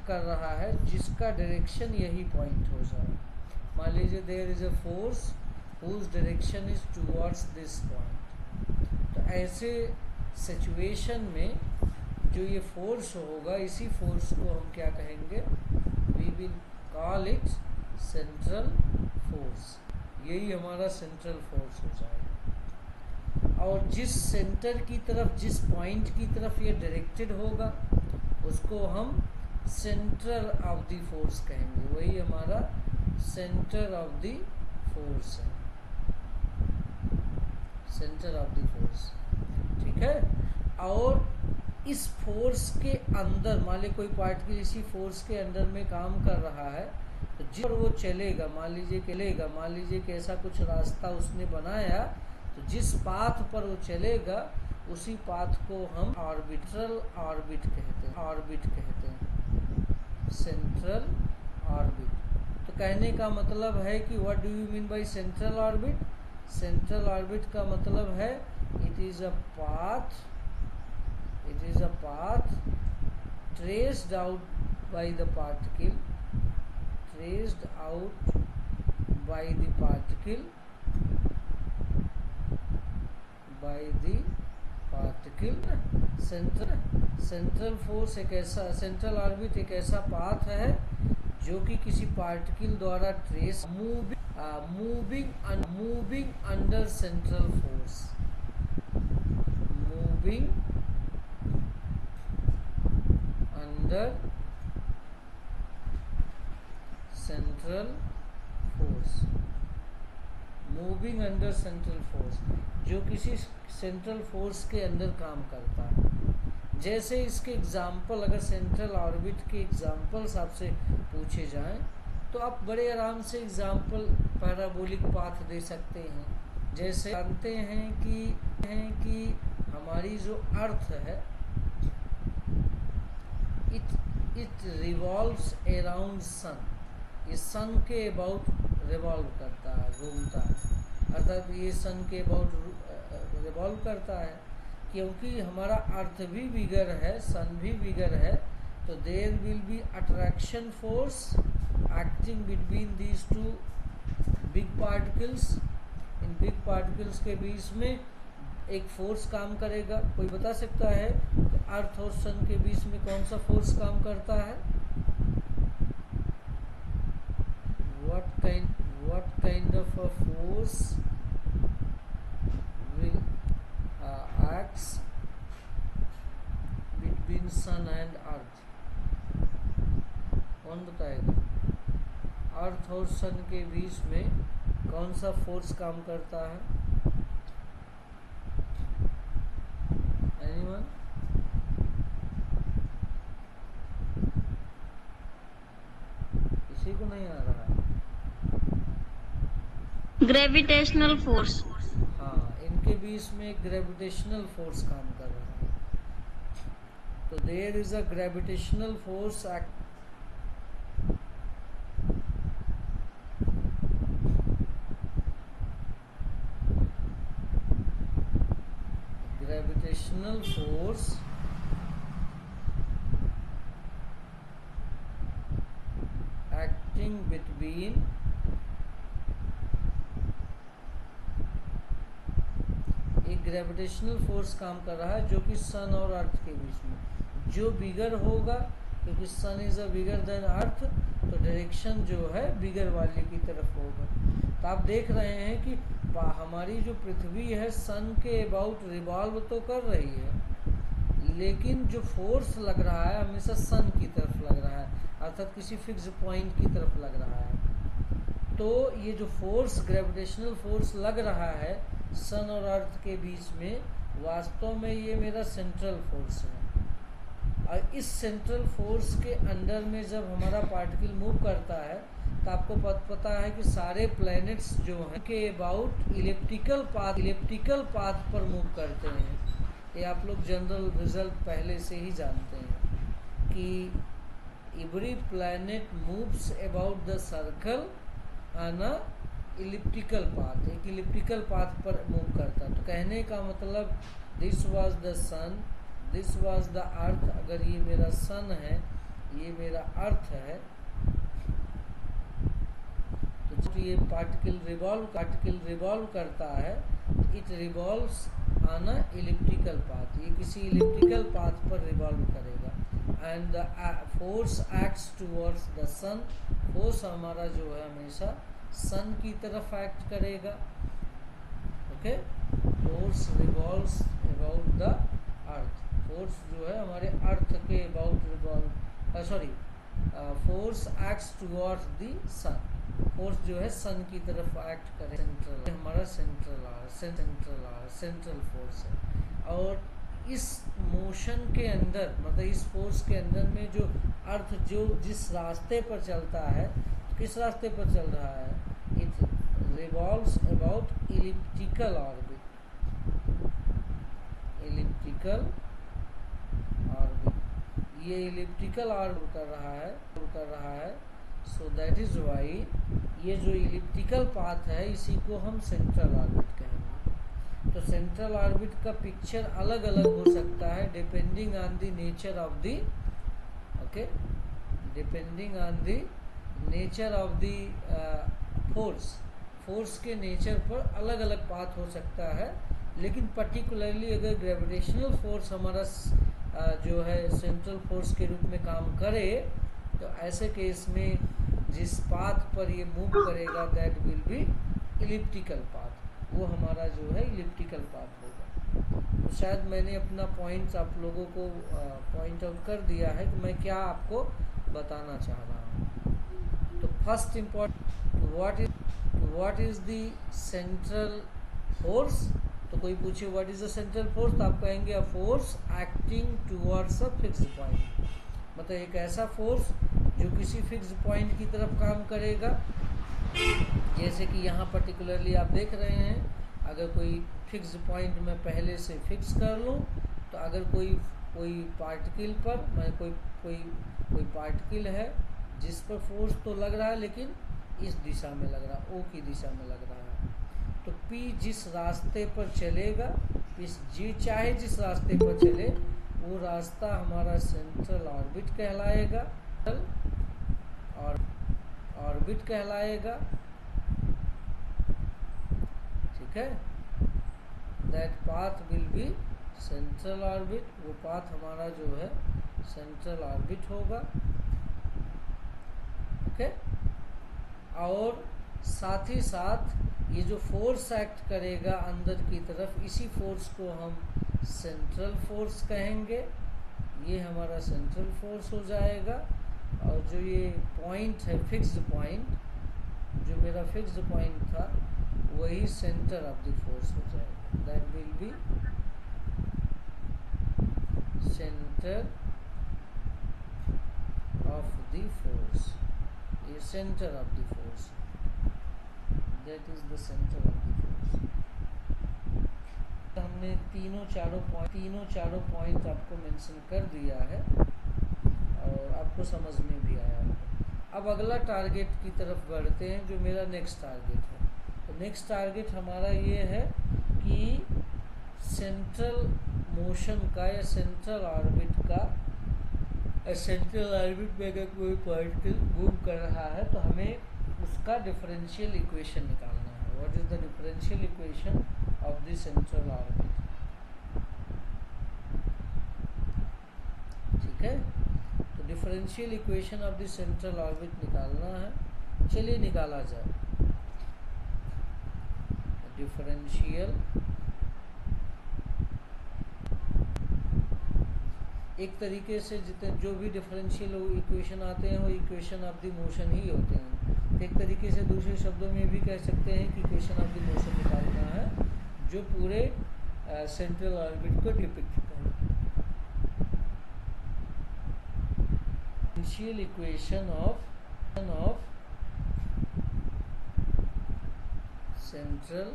कर रहा है जिसका डायरेक्शन यही पॉइंट हो जाए। मान लीजिए there is a force whose direction is towards this point. तो ऐसे सिचुएशन में जो ये फोर्स होगा, इसी फोर्स को हम क्या कहेंगे, we will call it central force. यही हमारा सेंट्रल फोर्स हो जाएगा। और जिस सेंटर की तरफ, जिस पॉइंट की तरफ ये डायरेक्टेड होगा, उसको हम सेंटर ऑफ द फोर्स कहेंगे। वही हमारा सेंटर ऑफ द फोर्स है, सेंटर ऑफ द फोर्स। ठीक है। और इस फोर्स के अंदर, मान लीजिए कोई पार्टिकल इसी फोर्स के अंदर में काम कर रहा है, तो जिस पर वो चलेगा, मान लीजिए कि ऐसा कुछ रास्ता उसने बनाया, तो जिस पाथ पर वो चलेगा उसी पाथ को हम ऑर्बिटल ऑर्बिट कहते हैं, सेंट्रल ऑर्बिट। तो कहने का मतलब है कि what do you mean by central orbit? Central orbit का मतलब है it is a path traced out by the particle central force एक ऐसा, सेंट्रल ऑर्बिट एक ऐसा पाथ है जो कि किसी पार्टिकल द्वारा trace moving under central force, moving under central force, moving under central force, जो किसी सेंट्रल फोर्स के अंदर काम करता है। जैसे इसके एग्जाम्पल, अगर सेंट्रल ऑर्बिट के एग्जाम्पल्स आपसे पूछे जाएं तो आप बड़े आराम से एग्जाम्पल पैराबोलिक पाथ दे सकते हैं। जैसे जानते हैं कि हमारी जो अर्थ है, इट रिवॉल्व्स अराउंड सन, ये सन के अबाउट रिवॉल्व करता है, घूमता है, अर्थात ये सन के अबाउट रिवॉल्व करता है। क्योंकि हमारा अर्थ भी बिगर है, सन भी बिगर है, तो there will be attraction force acting between these two big particles. इन बिग पार्टिकल्स के बीच में एक फोर्स काम करेगा। कोई बता सकता है कि अर्थ और सन के बीच में कौन सा फोर्स काम करता है? what kind of a force will acts between sun and earth? कौन बताएगा? अर्थ और सन के बीच में कौन सा फोर्स काम करता है? एनीवन? किसी को नहीं आ रहा है? Gravitational force. हाँ, इनके बीच में एक ग्रेविटेशनल फोर्स काम कर रहा है। तो there is a gravitational force acting between एक ग्रेविटेशनल फोर्स काम कर रहा है जो कि सन और अर्थ के बीच में, जो बिगर होगा, क्योंकि सन इज अ बिगर देन अर्थ, तो डायरेक्शन जो है बिगर वाले की तरफ होगा। तो आप देख रहे हैं कि हमारी जो पृथ्वी है सन के अबाउट रिवॉल्व तो कर रही है, लेकिन जो फोर्स लग रहा है हमेशा सन की तरफ लग रहा है, अर्थात किसी फिक्स पॉइंट की तरफ लग रहा है। तो ये जो फोर्स, ग्रेविटेशनल फोर्स लग रहा है सन और अर्थ के बीच में, वास्तव में ये मेरा सेंट्रल फोर्स है। और इस सेंट्रल फोर्स के अंडर में जब हमारा पार्टिकल मूव करता है तो आपको पता है कि सारे प्लैनेट्स जो हैं के अबाउट इलिप्टिकल पाथ पर मूव करते हैं। ये आप लोग जनरल रिजल्ट पहले से ही जानते हैं कि every planet moves about the circle on a elliptical path, एक इलिप्टिकल पाथ पर मूव करता है। तो कहने का मतलब this was the sun, this was the earth, अगर ये मेरा सन है ये मेरा अर्थ है, तो जब ये पार्टिकल रिवॉल्व करता है, it revolves on a elliptical path, ये किसी इलिप्टिकल पाथ पर रिवॉल्व करेगा। And the force acts towards the sun, force हमारा जो है हमेशा सन की तरफ एक्ट करेगा। Okay, force revolves about the earth, force जो है हमारे अर्थ के about revolve, sorry, force acts towards the sun, force जो है सन की तरफ एक्ट करे। सेंट्रल हमारा सेंट्रल फोर्स है। और इस मोशन के अंदर, मतलब इस फोर्स के अंदर में जो अर्थ जो जिस रास्ते पर चलता है, किस रास्ते पर चल रहा है, it revolves about elliptical orbit, ये इलिप्टिकल ऑर्बिट कर रहा है। सो दैट इज वाई ये जो इलिप्टिकल पाथ है इसी को हम सेंट्रल ऑर्बिट कहेंगे। तो सेंट्रल ऑर्बिट का पिक्चर अलग अलग हो सकता है depending on the nature of the, okay, depending on the nature of the force के नेचर पर अलग अलग पाथ हो सकता है। लेकिन पर्टिकुलरली अगर ग्रेविटेशनल फोर्स हमारा जो है सेंट्रल फोर्स के रूप में काम करे, तो ऐसे केस में जिस पाथ पर ये मूव करेगा that will B elliptical path, वो हमारा जो है इलिप्टिकल पाथ होगा। तो शायद मैंने अपना पॉइंट्स आप लोगों को पॉइंट आउट कर दिया है कि मैं क्या आपको बताना चाह रहा हूँ। तो first important, what is the central force. तो कोई पूछे what is the central force, तो आप कहेंगे a force acting towards a fixed point, मतलब एक ऐसा फोर्स जो किसी फिक्स पॉइंट की तरफ काम करेगा। जैसे कि यहाँ पर्टिकुलरली आप देख रहे हैं, अगर कोई फिक्स पॉइंट मैं पहले से फिक्स कर लूँ, तो अगर कोई पार्टिकल पर, मैं कोई पार्टिकल है जिस पर फोर्स तो लग रहा है लेकिन इस दिशा में लग रहा है, ओ की दिशा में लग रहा है, तो P जिस रास्ते पर चलेगा, चाहे जिस रास्ते पर चले, वो रास्ता हमारा सेंट्रल ऑर्बिट कहलाएगा, और ऑर्बिट कहलाएगा, ठीक है। That path will be central orbit, वो पाथ हमारा जो है सेंट्रल ऑर्बिट होगा, ओके। और साथ ही साथ ये जो फोर्स एक्ट करेगा अंदर की तरफ, इसी फोर्स को हम सेंट्रल फोर्स कहेंगे, ये हमारा सेंट्रल फोर्स हो जाएगा। और जो ये पॉइंट है फिक्स्ड पॉइंट, जो मेरा फिक्स्ड पॉइंट था, वही सेंटर ऑफ द फोर्स हो जाएगा, that will be centre of the force, ये centre of the force, that is the centre of the force. हमने तीनों चारों पॉइंट आपको मेंशन कर दिया है और आपको समझ में भी आया है। अब अगला टारगेट की तरफ बढ़ते हैं, जो मेरा नेक्स्ट टारगेट है। तो नेक्स्ट टारगेट हमारा ये है कि सेंट्रल मोशन का या सेंट्रल ऑर्बिट का, सेंट्रल ऑर्बिट में अगर कोई पार्टिकल मूव कर रहा है तो हमें उसका डिफरेंशियल इक्वेशन निकालना है। What is the differential equation of the central orbit, ठीक है। तो differential equation of the central orbit निकालना है, चलिए निकाला जाए। डिफरेंशियल, एक तरीके से जितने जो भी डिफरेंशियल इक्वेशन आते हैं वो इक्वेशन ऑफ द मोशन ही होते हैं। एक तरीके से दूसरे शब्दों में भी कह सकते हैं कि इक्वेशन ऑफ द मोशन निकालना है जो पूरे सेंट्रल ऑर्बिट को डिपिक्ट करे। Differential equation of central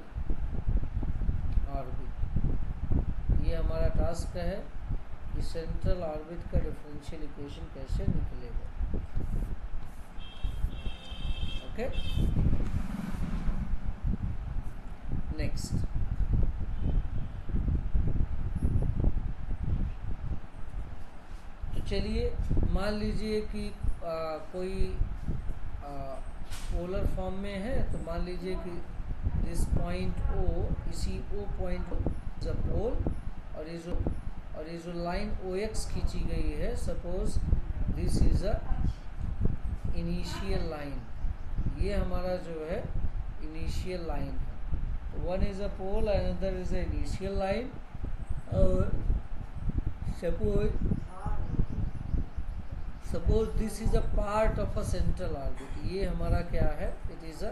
orbit, ये हमारा टास्क है कि सेंट्रल ऑर्बिट का डिफरेंशियल इक्वेशन कैसे निकलेगा, ओके। नेक्स्ट, तो चलिए मान लीजिए कि कोई पोलर फॉर्म में है, तो मान लीजिए कि दिस पॉइंट ओ, इसी ओ पॉइंट इज अ पोल, और ये जो लाइन ओ एक्स खींची गई है, suppose this is a initial line, ये हमारा जो है इनिशियल लाइन है। तो one is a pole, another is a initial line, और suppose this is a part of a central orbit, ये हमारा क्या है, it is a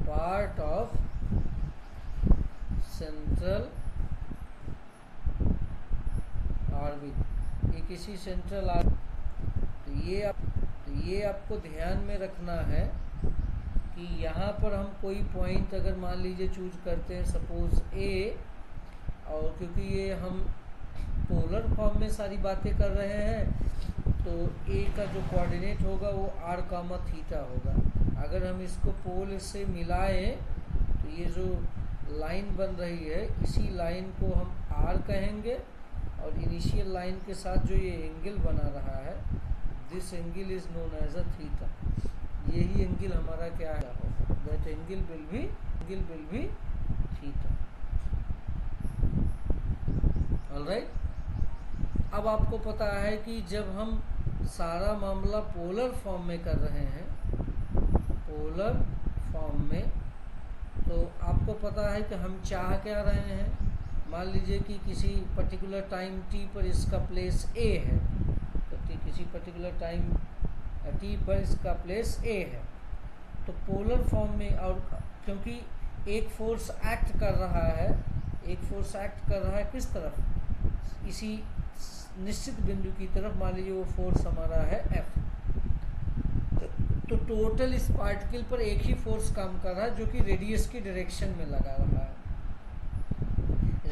part of central orbit, ये किसी सेंट्रल ऑर्बिट। तो ये आपको ध्यान में रखना है कि यहाँ पर हम कोई पॉइंट अगर मान लीजिए चूज करते हैं, सपोज ए, और क्योंकि ये हम पोलर फॉर्म में सारी बातें कर रहे हैं, तो ए का जो कोऑर्डिनेट होगा वो r, थीटा होगा। अगर हम इसको पोल से मिलाएं तो ये जो लाइन बन रही है, इसी लाइन को हम r कहेंगे, और इनिशियल लाइन के साथ जो ये एंगल बना रहा है, this angle is known as a theta. यही एंगल हमारा क्या है, that angle will be theta. Alright, अब आपको पता है कि जब हम सारा मामला पोलर फॉर्म में कर रहे हैं, पोलर फॉर्म में, तो आपको पता है कि हम चाह क्या रहे हैं। मान लीजिए कि किसी पर्टिकुलर टाइम t पर इसका प्लेस a है, तो किसी पर्टिकुलर टाइम t पर इसका प्लेस a है, तो पोलर फॉर्म में, और क्योंकि एक फोर्स एक्ट कर रहा है किस तरफ, इसी निश्चित बिंदु की तरफ, मान लीजिए वो फोर्स हमारा है F, तो टोटल इस पार्टिकल पर एक ही फोर्स काम कर रहा है, जो कि रेडियस की डायरेक्शन में लगा रहा है।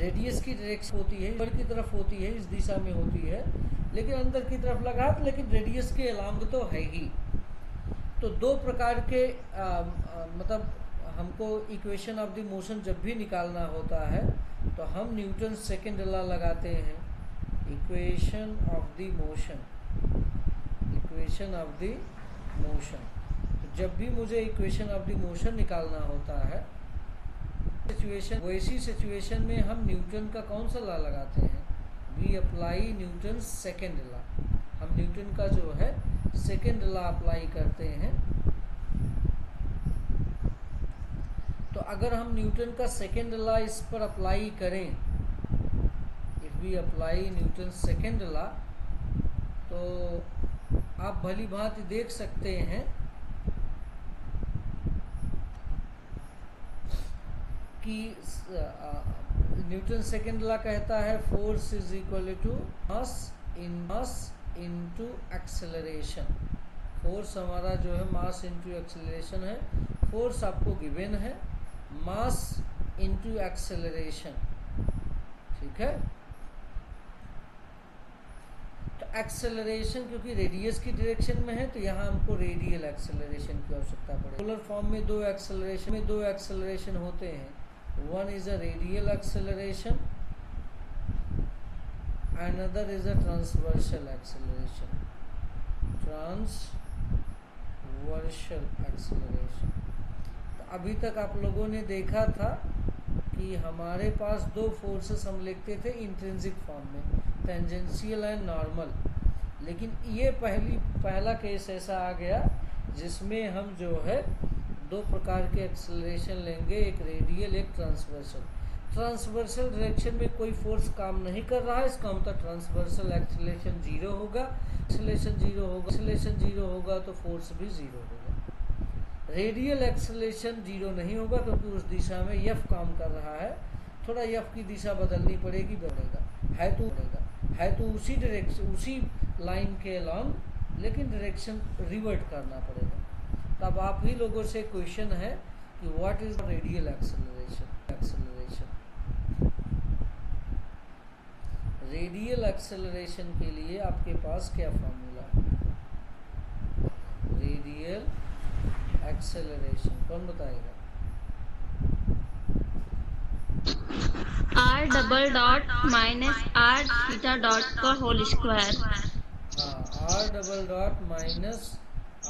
रेडियस की डायरेक्शन होती है ऊपर की तरफ होती है, इस दिशा में होती है, लेकिन अंदर की तरफ लगा, लेकिन रेडियस के अलांग तो है ही। तो दो प्रकार के मतलब हमको इक्वेशन ऑफ द मोशन जब भी निकालना होता है, तो हम न्यूटन सेकेंड लॉ लगाते हैं, इक्वेशन ऑफ द मोशन। तो जब भी मुझे इक्वेशन ऑफ द मोशन निकालना होता है, वैसी सिचुएशन में हम न्यूटन का कौन सा लॉ लगाते हैं, we apply Newton second law. हम न्यूटन का जो है सेकेंड लॉ अप्लाई करते हैं। तो अगर हम न्यूटन का सेकेंड लॉ इस पर अप्लाई करें, if we apply Newton second law, तो आप भली भांति देख सकते हैं कि न्यूटन सेकेंड लॉ कहता है force is equal to mass into acceleration. Force हमारा जो है मास इनटू एक्सेलरेशन है। फोर्स आपको गिवन है, मास इनटू एक्सेलरेशन, ठीक है। तो एक्सेलरेशन क्योंकि रेडियस की डायरेक्शन में है, तो यहाँ हमको रेडियल एक्सेलरेशन की आवश्यकता पड़ेगी। पोलर फॉर्म में दो एक्सेलरेशन होते हैं, one is a radial acceleration, another is a transversal acceleration, तो अभी तक आप लोगों ने देखा था कि हमारे पास दो फोर्सेस हम लिखते थे इंट्रिंसिक फॉर्म में, टेंजेंशियल एंड नॉर्मल। लेकिन ये पहला केस ऐसा आ गया जिसमें हम जो है दो प्रकार के एक्सेलरेशन लेंगे, एक रेडियल एक ट्रांसवर्सल। ट्रांसवर्सल डायरेक्शन में कोई फोर्स काम नहीं कर रहा है, इसका मतलब ट्रांसवर्सल एक्सेलरेशन जीरो होगा। एक्सेलरेशन जीरो होगा तो फोर्स भी जीरो होगा। रेडियल एक्सेलरेशन जीरो नहीं होगा क्योंकि उस दिशा में एफ काम कर रहा है, थोड़ा एफ की दिशा बदलनी पड़ेगी, है तो उसी डायरेक्शन उसी लाइन के अलॉन्ग, लेकिन डायरेक्शन रिवर्ट करना पड़ेगा। तब आप ही लोगों से क्वेश्चन है कि what is radial acceleration. Radial acceleration के लिए आपके पास क्या फॉर्मूला है? रेडियल एक्सेलरेशन कौन बताएगा? R double dot minus R theta dot का होल स्क्वायर। हाँ, r double dot minus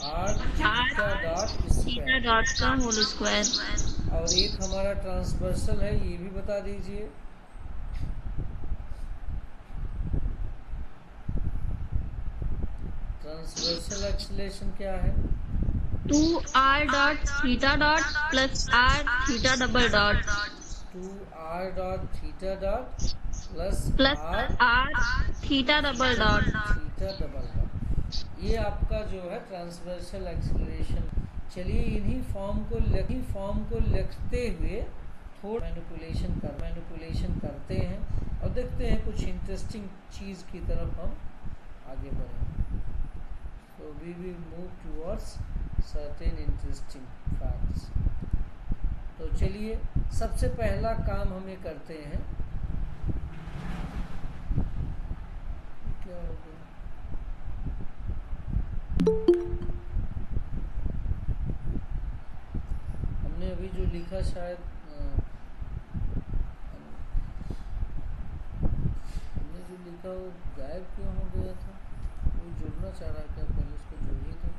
r R theta dot theta square. Dot का होल स्क्वायर। और एक हमारा ट्रांसवर्सल है, ये भी बता दीजिए। ट्रांसवर्सल एक्सीलरेशन क्या है? 2R dot theta dot plus R theta double dot 2r dot theta dot plus plus r R theta double dot। Theta double dot, ये आपका जो है ट्रांसवर्सल एक्सीलरेशन। चलिए इन्हीं फॉर्म को लिखते हुए थोड़ा मैनिपुलेशन करते हैं और देखते हैं कुछ इंटरेस्टिंग चीज़ की तरफ हम आगे बढ़ें। So we will move towards certain interesting facts. तो चलिए सबसे पहला काम हम ये करते हैं। क्या हो गया? हमने अभी जो लिखा शायद हमने जो लिखा वो गायब क्यों हो गया था? कोई जुड़ना चाह रहा था, पहले उसको जोड़िए थे।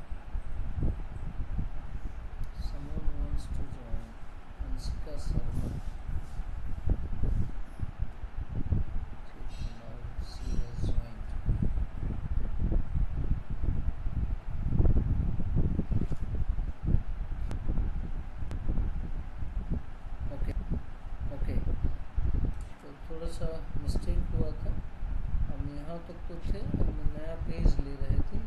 Someone wants to join. Anshika Sharma. Now she has joined. Okay तो थोड़ा सा मिस्टेक हुआ था। हम यहाँ तक तो थे, हम नया पेज ले रहे थे।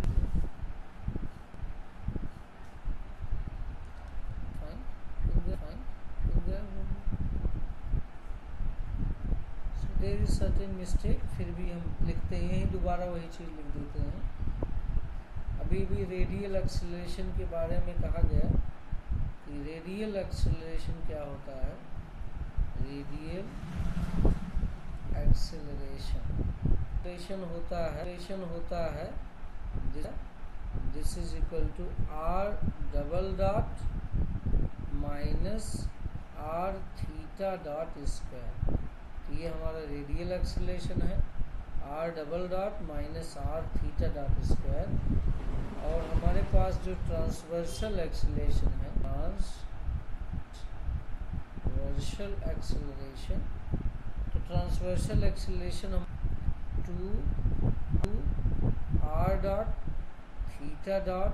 देयर इज सर्टेन मिस्टेक, फिर भी हम लिखते हैं, यहीं दोबारा वही चीज़ लिख देते हैं। अभी भी रेडियल एक्सेलरेशन के बारे में कहा गया कि रेडियल एक्सेलरेशन क्या होता है। रेडियल एक्सेलरेशन होता है this is equal to r double dot minus r theta dot square. तो ये हमारा रेडियल एक्सेलरेशन है, r double dot minus r theta dot square. और हमारे पास जो ट्रांसवर्सल एक्सेलरेशन है, ट्रांसवर्सल एक्सेलरेशन हम 2 r dot theta dot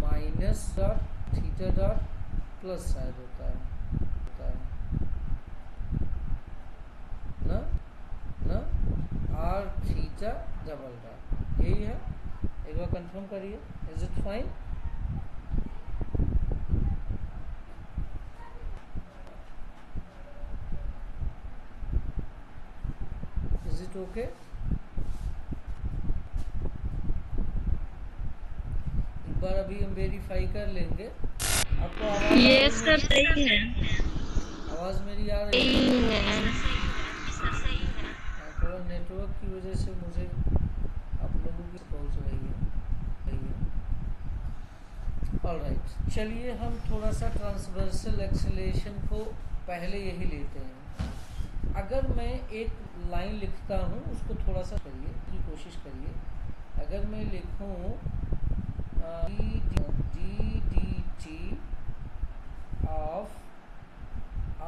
minus dot theta dot plus शायद होता है ना आर थीटा डबल डॉट, यही है। एक बार कंफर्म करिए, is it fine? Is it okay? एक बार अभी हम वेरीफाई कर लेंगे। आपको आवाज ये सर सही है। आवाज मेरी आ रही है? थोड़ा नेटवर्क की वजह से मुझे आप लोगों की पहुंच रही है। ऑलराइट, चलिए हम थोड़ा सा ट्रांसवर्सल एक्सेलरेशन को पहले यही लेते हैं। अगर मैं एक लाइन लिखता हूँ, उसको थोड़ा सा करिए की कोशिश करिए। अगर मैं लिखूँ d d t of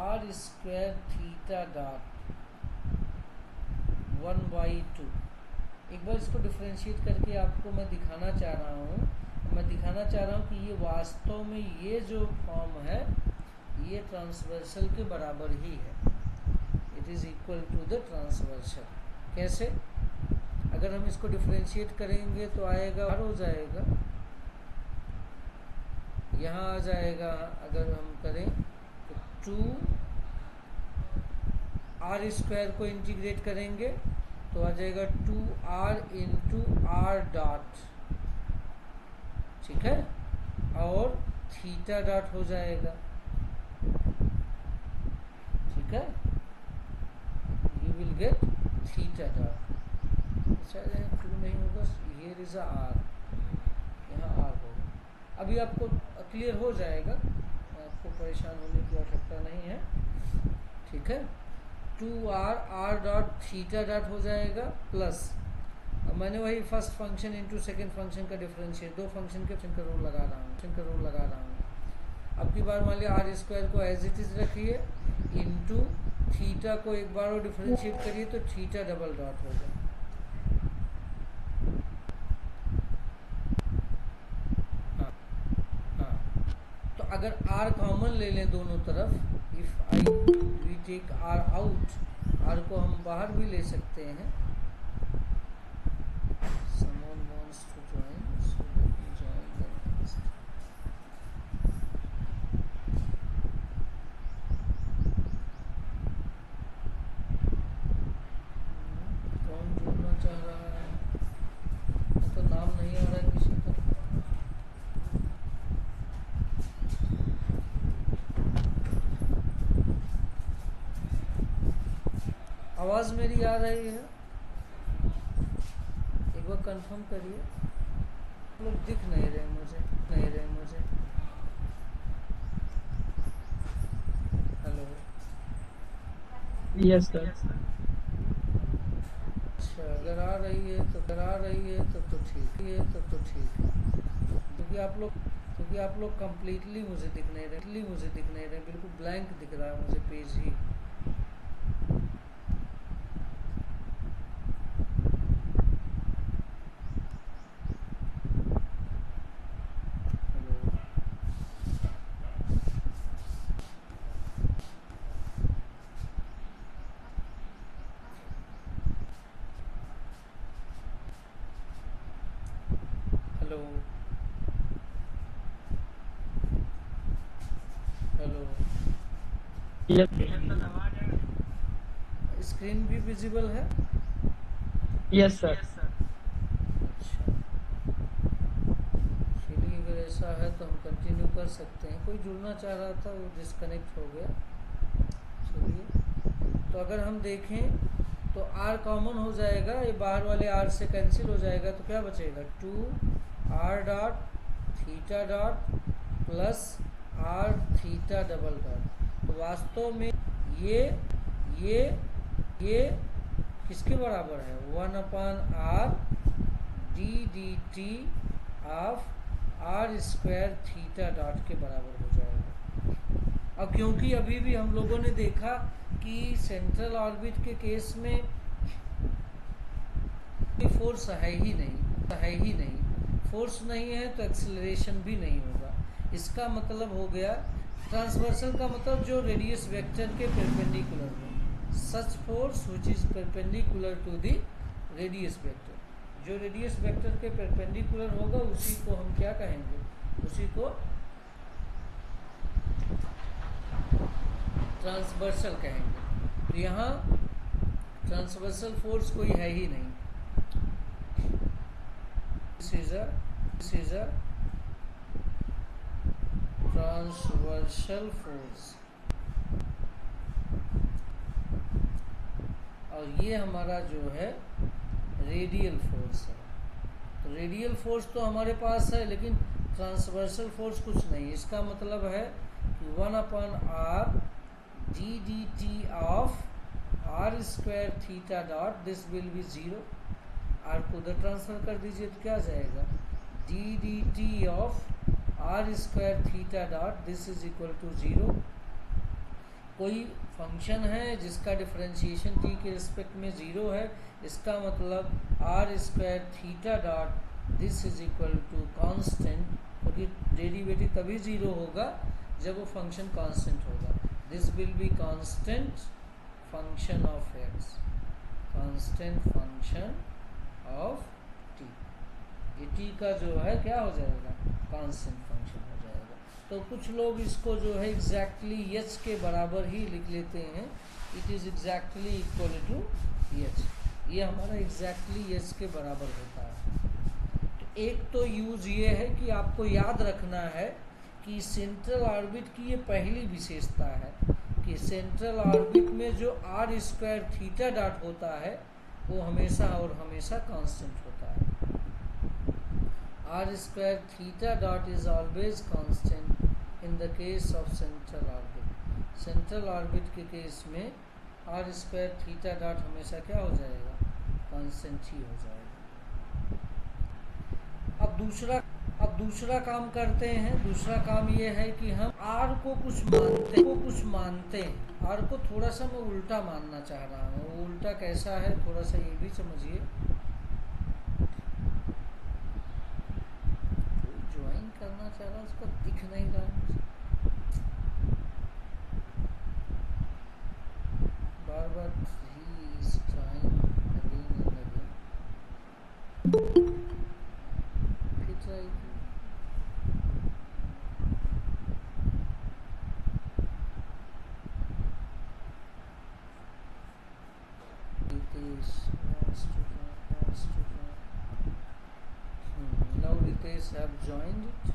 r square theta dot 1/2, एक बार इसको डिफ्रेंशिएट करके आपको मैं दिखाना चाह रहा हूँ कि ये वास्तव में ये जो फॉर्म है ये ट्रांसवर्सल के बराबर ही है। It is equal to the transversal. कैसे? अगर हम इसको डिफ्रेंशिएट करेंगे तो आएगा, बाहर हो जाएगा, यहाँ आ जाएगा। अगर हम करें तो 2 आर स्क्वायर को इंटीग्रेट करेंगे तो आ जाएगा 2r इंटू आर डॉट, ठीक है, और थीटा डॉट हो जाएगा, ठीक है। You will gate theta dot. शायद यहाँ 2 नहीं होगा, हियर इज आर, यहाँ आर होगा। अभी आपको क्लियर हो जाएगा, आपको परेशान होने की आवश्यकता नहीं है, ठीक है, 2r r dot theta dot हो जाएगा प्लस, अब मैंने वही first function into second function का डिफरेंशिएट, दो फंक्शन के फंक्शन का रूल लगा रहा हूँ। अब की बार मान लिया आर स्क्वायर को एज इट इज रखिए, इंटू थीटा को एक बार और डिफरेंशिएट करिए तो थीटा डबल डॉट हो जाए। हाँ हाँ, तो अगर r कॉमन ले लें दोनों तरफ, if I we take r out, r को हम बाहर भी ले सकते हैं। Someone wants to join, so let me join them first. कौन जुड़ना चाह रहा है? तो नाम नहीं आ रहा है किसी का। आवाज मेरी आ रही है? एक बार कंफर्म करिए। लोग दिख नहीं रहे मुझे। Hello, yes sir. अच्छा, अगर आ रही है तो ठीक है, क्योंकि आप लोग कंप्लीटली मुझे दिख नहीं रहे, बिल्कुल ब्लैंक दिख रहा है मुझे पेज ही। हेलो, स्क्रीन भी विजिबल है? Yes sir. अच्छा, चलिए, अगर ऐसा है तो हम कंटिन्यू कर सकते हैं। कोई जुड़ना चाह रहा था, वो डिस्कनेक्ट हो गया। चलिए, तो अगर हम देखें तो r कॉमन हो जाएगा, ये बाहर वाले r से कैंसिल हो जाएगा, तो क्या बचेगा? 2r dot theta dot plus r theta double dot. तो वास्तव में ये किसके बराबर है? 1/r dd of r square theta dot के बराबर हो जाएगा। अब क्योंकि अभी भी हम लोगों ने देखा कि सेंट्रल ऑर्बिट के केस में फोर्स है ही नहीं, फोर्स नहीं है तो एक्सेलरेशन भी नहीं होगा। इसका मतलब हो गया, ट्रांसवर्सल का मतलब जो रेडियस वेक्टर के परपेंडिकुलर हो, such force which is perpendicular to the radius vector. जो रेडियस वेक्टर के परपेंडिकुलर होगा उसी को हम क्या कहेंगे? उसी को ट्रांसवर्सल कहेंगे। तो यहाँ ट्रांसवर्सल फोर्स कोई है ही नहीं। This is a transversal force, और ये हमारा जो है रेडियल फोर्स है। तो रेडियल फोर्स तो हमारे पास है, लेकिन ट्रांसवर्सल फोर्स कुछ नहीं। इसका मतलब है कि 1/r dd of r square theta dot, this will B 0। r को उधर ट्रांसफर कर दीजिए तो क्या जाएगा? dd of r square theta dot, this is equal to 0। कोई फंक्शन है जिसका डिफरेंशिएशन t के रिस्पेक्ट में 0 है, इसका मतलब r square theta dot this is equal to constant, क्योंकि डेरिवेटिव तभी 0 होगा जब वो फंक्शन कांस्टेंट होगा। This will be constant function of x, constant function of t। ये t का जो है क्या हो जाएगा? कांस्टेंट फंक्शन हो जाएगा। तो कुछ लोग इसको जो है एग्जैक्टली h के बराबर ही लिख लेते हैं, it is exactly equal to h। ये हमारा एग्जैक्टली h के बराबर होता है। तो एक तो यूज ये है कि आपको याद रखना है कि सेंट्रल ऑर्बिट की ये पहली विशेषता है कि सेंट्रल ऑर्बिट में जो r स्क्वायर थीटा डॉट होता है वो हमेशा और हमेशा कांस्टेंट होता है। r square theta dot is always constant in the case of central orbit. Central orbit के केस में आर स्क्वायर थीटा डॉट हमेशा क्या हो जाएगा, कांस्टेंट ही हो जाएगा। अब दूसरा काम करते हैं। दूसरा काम ये है कि हम आर को कुछ मानते हैं। आर को थोड़ा सा मैं उल्टा मानना चाह रहा हूँ। वो उल्टा कैसा है थोड़ा सा ये भी समझिए। ज्वाइन करना चाह रहा, उसको दिख नहीं रहा मुझे, बार बार he is trying again and again। फिर try Ritesh wants to join। Now Ritesh have joined it।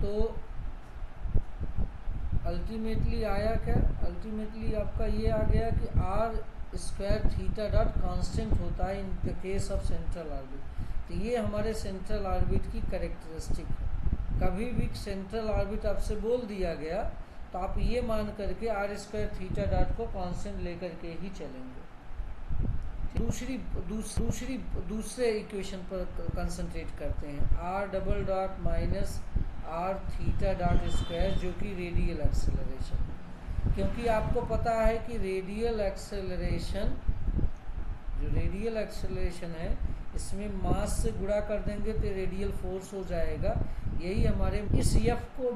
तो अल्टीमेटली आया क्या, अल्टीमेटली आपका ये आ गया कि r square theta dot constant होता है in the case of central orbit. तो ये हमारे सेंट्रल ऑर्बिट की कैरेक्टरिस्टिक है। कभी भी सेंट्रल ऑर्बिट आपसे बोल दिया गया तो आप ये मान करके आर स्क्वायर थीटा डॉट को कांस्टेंट लेकर के ही चलेंगे। दूसरे इक्वेशन पर कंसंट्रेट करते हैं। R double dot minus r theta dot square जो कि रेडियल एक्सेलरेशन, क्योंकि आपको पता है कि रेडियल एक्सेलरेशन है, इसमें मास से गुणा कर देंगे तो रेडियल फोर्स हो जाएगा। यही हमारे इस एफ को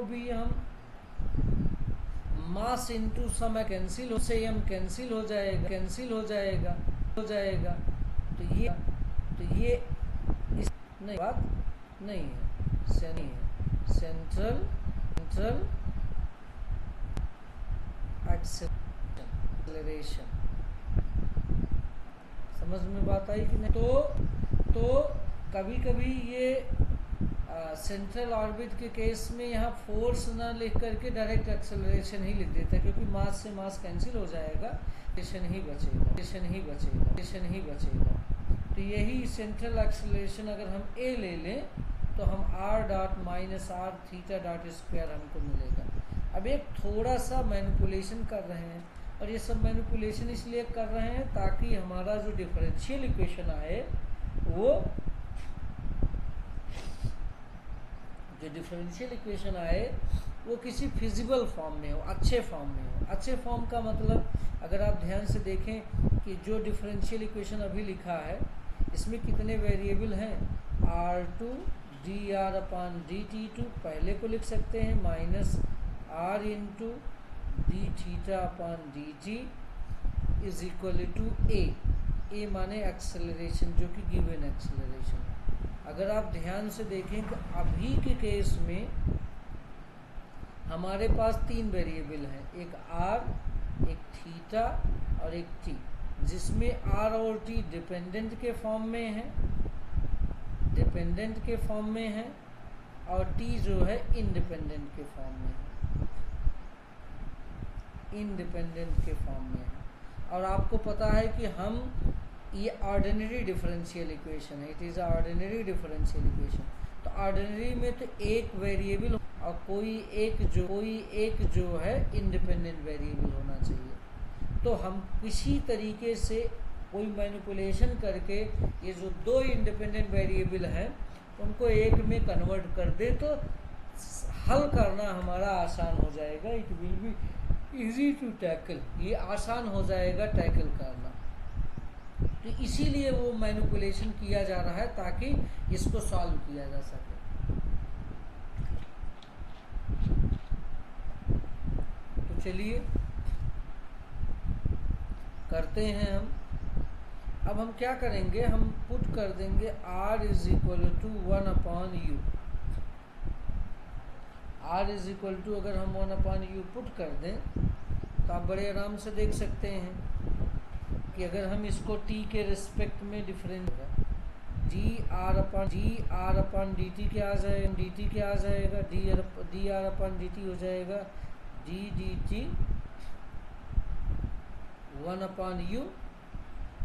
भी हम मास इंटू समय कैंसिल हो से हम कैंसिल हो जाएगा। तो ये इस नहीं बात नहीं है, सेंट्रल एक्सेलरेशन। समझ में बात आई कि नहीं? तो कभी कभी ये सेंट्रल ऑर्बिट के केस में यहाँ फोर्स ना लिख करके डायरेक्ट एक्सेलरेशन ही लिख देता है, क्योंकि मास से मास कैंसिल हो जाएगा, एक्सेलरेशन ही बचेगा। तो यही सेंट्रल एक्सेलरेशन अगर हम ए ले लें तो हम r dot minus r theta dot square हमको मिलेगा। अब एक थोड़ा सा मैनिपुलेशन कर रहे हैं, और ये सब मैनिपुलेशन इसलिए कर रहे हैं ताकि हमारा जो डिफरेंशियल इक्वेशन आए वो किसी फिजिबल फॉर्म में हो, अच्छे फॉर्म में हो। अच्छे फॉर्म का मतलब अगर आप ध्यान से देखें कि जो डिफरेंशियल इक्वेशन अभी लिखा है इसमें कितने वेरिएबल हैं, r2 dr अपान dt2 पहले को लिख सकते हैं, minus r into d theta upon dt is equal to a माने एक्सेलरेशन जो कि गिवन एक्सेलरेशन है। अगर आप ध्यान से देखें कि अभी के केस में हमारे पास तीन वेरिएबल हैं, एक r, एक थीटा और एक t, जिसमें r और t डिपेंडेंट के फॉर्म में है और t जो है इंडिपेंडेंट के फॉर्म में है। और आपको पता है कि हम ये ऑर्डिनरी डिफरेंशियल इक्वेशन है, it is ordinary differential equation. तो ऑर्डिनरी में तो एक वेरिएबल और कोई एक जो है इंडिपेंडेंट वेरिएबल होना चाहिए। तो हम किसी तरीके से कोई मैनिपुलेशन करके ये जो दो इंडिपेंडेंट वेरिएबल हैं उनको एक में कन्वर्ट कर दे तो हल करना हमारा आसान हो जाएगा। It will be easy to tackle, ये आसान हो जाएगा टैकल करना। तो इसीलिए वो मैनिपुलेशन किया जा रहा है ताकि इसको सॉल्व किया जा सके। तो चलिए करते हैं हम। अब हम क्या करेंगे, हम पुट कर देंगे r is equal to 1 upon u. r is equal to अगर हम 1 अपॉन यू पुट कर दें तो आप बड़े आराम से देख सकते हैं कि अगर हम इसको t के रिस्पेक्ट में डिफरेंस dr अपन dt क्या आ जाएगा, dr अपन dt हो जाएगा d dt 1 अपॉन u,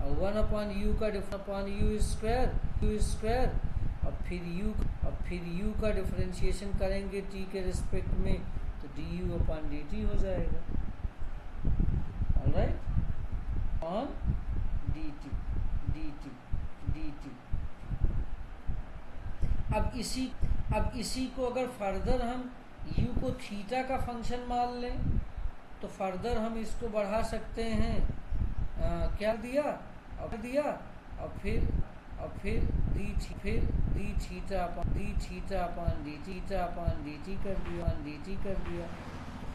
और 1 अपॉन u का डिफरेंस अपॉन u स्क्वायर और फिर फिर u का डिफरेंशिएशन करेंगे t के रिस्पेक्ट में, तो du/dt हो जाएगा। Alright, on dt dt dt। अब इसी को अगर फर्दर हम u को थीटा का फंक्शन मान लें तो फर्दर हम इसको बढ़ा सकते हैं। क्या दिया और फिर डी थीटा अपान dt कर दिया।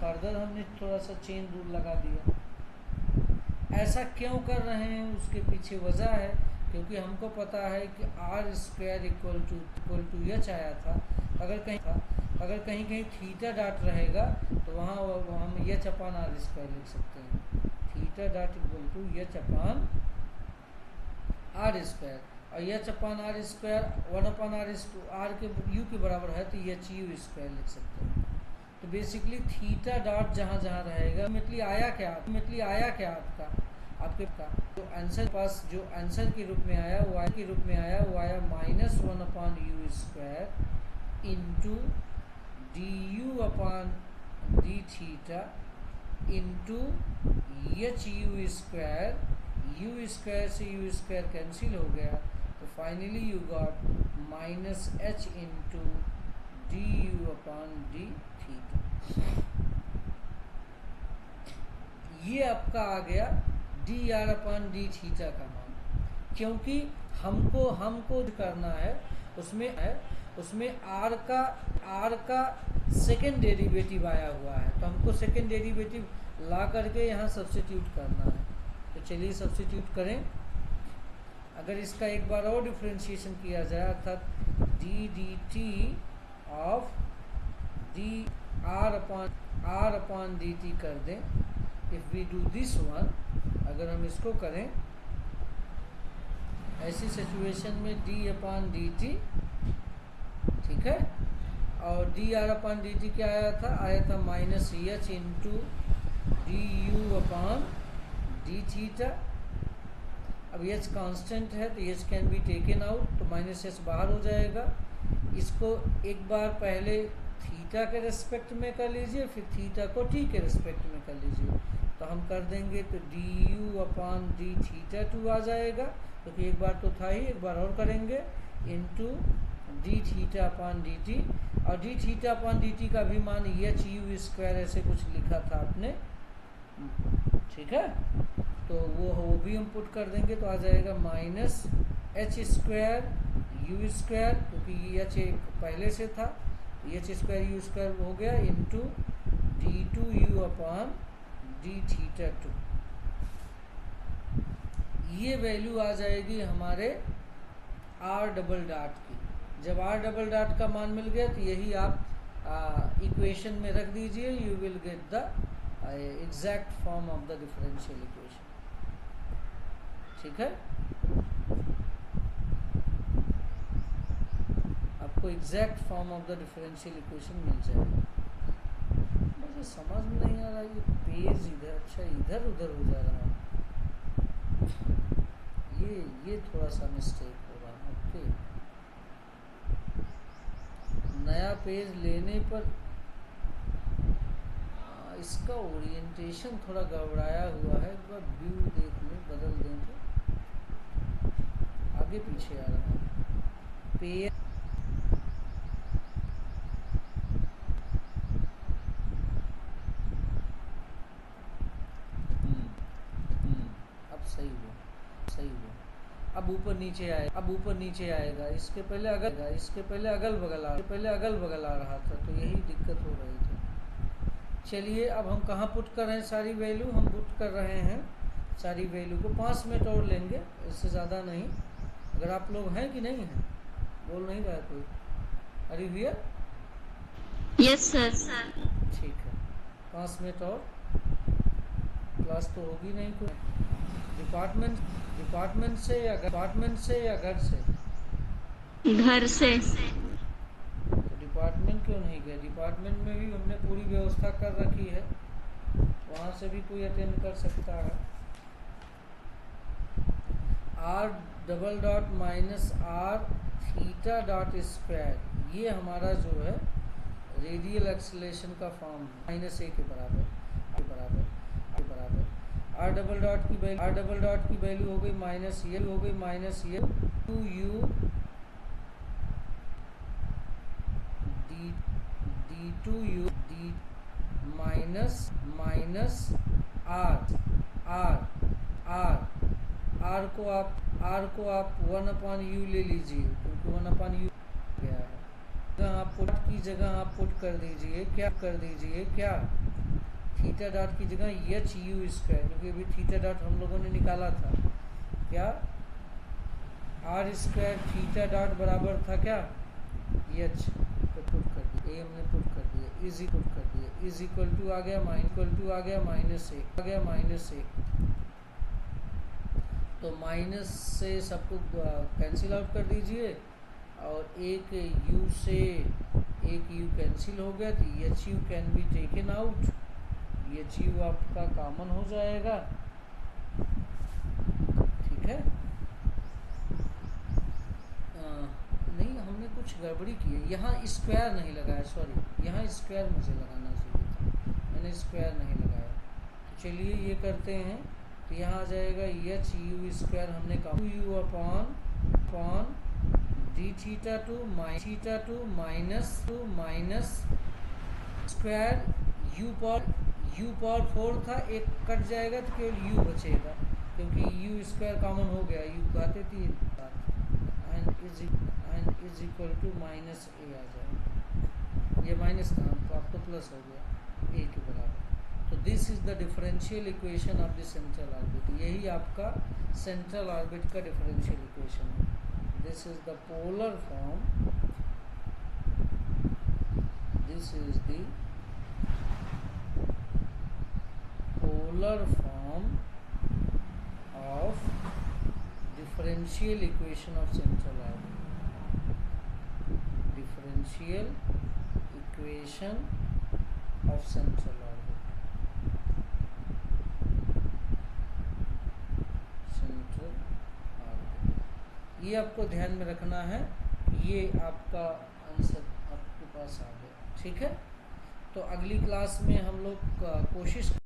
फर्दर हमने थोड़ा सा चेन रूल लगा दिया। ऐसा क्यों कर रहे हैं, उसके पीछे वजह है, क्योंकि हमको पता है कि r² इक्वल टू h आया था। अगर कहीं थीटा डॉट रहेगा तो वहाँ हम h/r² लिख सकते हैं। Theta dot equal to h/r² और h/r² 1/r के u के बराबर है, तो hu² लिख सकते हैं। तो बेसिकली थीटा डॉट जहाँ रहेगा, अल्टीमेटली आया क्या आपके जो आंसर के रूप में आया वो आया -1/u² into du/d into hu²। से u² कैंसिल हो गया, तो finally you got -h into du/d theta. ये आपका आ गया dr/d थीटा का मान, क्योंकि हमको करना है उसमें r का सेकेंड डेरिवेटिव आया हुआ है, तो हमको सेकेंड डेरिवेटिव ला करके यहाँ सब्स्टिट्यूट करना है। तो चलिए सब्स्टिट्यूट करें। अगर इसका एक बार और डिफरेंशिएशन किया जाए, अर्थात dt ऑफ r/dt कर दें। If we do this one, अगर हम इसको करें ऐसी सिचुएशन में d/dt, ठीक है, और dr/dt क्या आया था -h इंटू du/d थीटा। अब h कांस्टेंट है तो h can be taken out, तो -h बाहर हो जाएगा। इसको एक बार पहले थीटा के रिस्पेक्ट में कर लीजिए, फिर थीटा को t के रिस्पेक्ट में कर लीजिए, तो हम कर देंगे तो du/d थीटा 2 आ जाएगा, क्योंकि एक बार तो था ही, एक बार और करेंगे, इंटू d थीटा/dt। और d थीटा/dt का भी मान hu² ऐसे कुछ लिखा था आपने, ठीक है, तो वो भी हम पुट कर देंगे, तो आ जाएगा -h² u², क्योंकि h एक पहले से था, h² u² हो गया, इंटू d2u/d थीटा 2। ये वैल्यू आ जाएगी हमारे r डबल डॉट की। जब r डबल डॉट का मान मिल गया तो यही आप इक्वेशन में रख दीजिए, you will get the exact form of the differential equation, ठीक है। आपको exact form of the differential equation मिल जाएगा। मुझे समझ में नहीं आ रहा, ये पेज इधर उधर हो जा रहा है, ये थोड़ा सा मिस्टेक हो रहा है। ओके, नया पेज लेने पर इसका ओरिएंटेशन थोड़ा गड़बड़ाया हुआ है। एक बार व्यू देख लें, बदल दें तो आगे पीछे आ रहा है पेज। अब सही हुआ। अब ऊपर नीचे आएगा। इसके पहले अगल बगल आ रहा था, तो यही दिक्कत हो रही थी। चलिए, अब हम कहाँ पुट कर रहे हैं सारी वैल्यू? हम पुट कर रहे हैं सारी वैल्यू को 5 मिनट और लेंगे, इससे ज़्यादा नहीं। अगर आप लोग हैं कि नहीं हैं, बोल नहीं रहा है कोई? Are you here? Yes sir. ठीक है, 5 मिनट और, क्लास तो होगी नहीं कोई। डिपार्टमेंट से या घर से? घर से। तो डिपार्टमेंट क्यों नहीं गए? डिपार्टमेंट में भी हमने पूरी व्यवस्था कर रखी है, वहाँ से भी कोई अटेंड कर सकता है। r double dot minus r theta dot square, ये हमारा जो है रेडियल एक्सेलरेशन का फॉर्म है, -a के बराबर आर डबल डॉट की वैल्यू हो गई माइनस ये हो गई माइनस ये 2u d2u d minus r को आप 1/u ले लीजिए, क्योंकि 1/u गया है। आप पुट की जगह आप पुट कर दीजिए क्या थीटा डॉट की जगह एच यू स्क्वायर, क्योंकि अभी थीटा डॉट हम लोगों ने निकाला था, क्या आर स्क्वायर थीटा डॉट बराबर था क्या एच, तो पुट कर दिया, हमने पुट कर दिया, इज इक्वल टू आ गया माइनस ए, तो माइनस से सबको कैंसिल आउट कर दीजिए, और एक u से एक u कैंसिल हो गया, तो H U can be taken out, H U आपका कॉमन हो जाएगा, ठीक है। नहीं, हमने कुछ गड़बड़ी की है, यहाँ स्क्वायर नहीं लगाया, सॉरी, यहाँ स्क्वायर मुझे लगाना चाहिए था, मैंने स्क्वायर नहीं लगाया। तो चलिए ये करते हैं, तो यहाँ आ जाएगा एच यू स्क्वायर, हमने कहा 2u upon D theta two minus square u power 4 था, एक कट जाएगा तो केवल u बचेगा, क्योंकि u स्क्वायर कॉमन हो गया, u घाते 3 and is equal to minus a आ जाएगा, ये माइनस था तो आपको प्लस हो गया a के बराबर। तो this is the differential equation of the central orbit, यही आपका सेंट्रल ऑर्बिट का डिफरेंशियल इक्वेशन है। This is the polar form, this is the polar form of differential equation of central orbit, differential equation of central orbit, ये आपको ध्यान में रखना है, ये आपका आंसर आपके पास आ गया, ठीक है। तो अगली क्लास में हम लोग कोशिश